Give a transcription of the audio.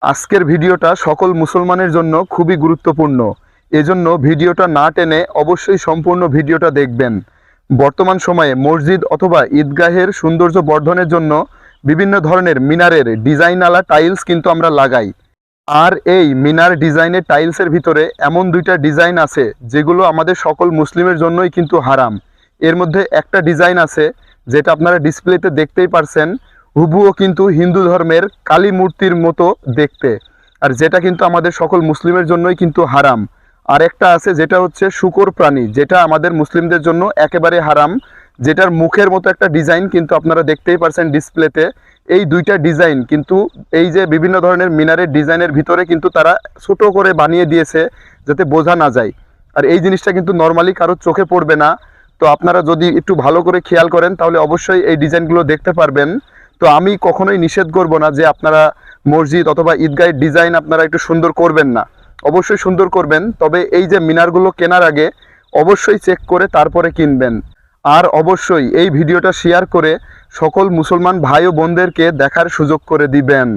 আজকের ভিডিওটা সকল মুসলমানের জন্য খুবই গুরুত্বপূর্ণ। এজন্য ভিডিওটা না টেনে অবশ্যই সম্পূর্ণ ভিডিওটা দেখবেন। বর্তমান সময়ে মসজিদ অথবা ঈদগাহের সৌন্দর্য বর্ধনের জন্য বিভিন্ন ধরনের মিনারের ডিজাইনওয়ালা টাইলস কিন্তু আমরা লাগাই। আর এই মিনার ডিজাইনের টাইলসের ভিতরে এমন দুইটা ডিজাইন আছে যেগুলো আমাদের সকল মুসলিমের জন্যই কিন্তু হারাম। এর মধ্যে একটা ডিজাইন আছে যেটা আপনারা ডিসপ্লেতে দেখতেই পারছেন, হুবুও কিন্তু হিন্দু ধর্মের কালী মূর্তির মতো দেখতে, আর যেটা কিন্তু আমাদের সকল মুসলিমের জন্যই কিন্তু হারাম। আর একটা আছে যেটা হচ্ছে শূকর প্রাণী, যেটা আমাদের মুসলিমদের জন্য একেবারে হারাম, যেটার মুখের মতো একটা ডিজাইন কিন্তু আপনারা দেখতেই পারছেন ডিসপ্লেতে। এই দুইটা ডিজাইন কিন্তু এই যে বিভিন্ন ধরনের মিনারের ডিজাইনের ভিতরে কিন্তু তারা ছোট করে বানিয়ে দিয়েছে যাতে বোঝা না যায়। আর এই জিনিসটা কিন্তু নর্মালি কারোর চোখে পড়বে না। তো আপনারা যদি একটু ভালো করে খেয়াল করেন তাহলে অবশ্যই এই ডিজাইনগুলো দেখতে পারবেন। তো আমি কখনোই নিষেধ করব না যে আপনারা মসজিদ অথবা ঈদগাহের ডিজাইন আপনারা একটু সুন্দর করবেন না, অবশ্যই সুন্দর করবেন। তবে এই যে মিনারগুলো কেনার আগে অবশ্যই চেক করে তারপরে কিনবেন। আর অবশ্যই এই ভিডিওটা শেয়ার করে সকল মুসলমান ভাই ও বোনদেরকে দেখার সুযোগ করে দিবেন।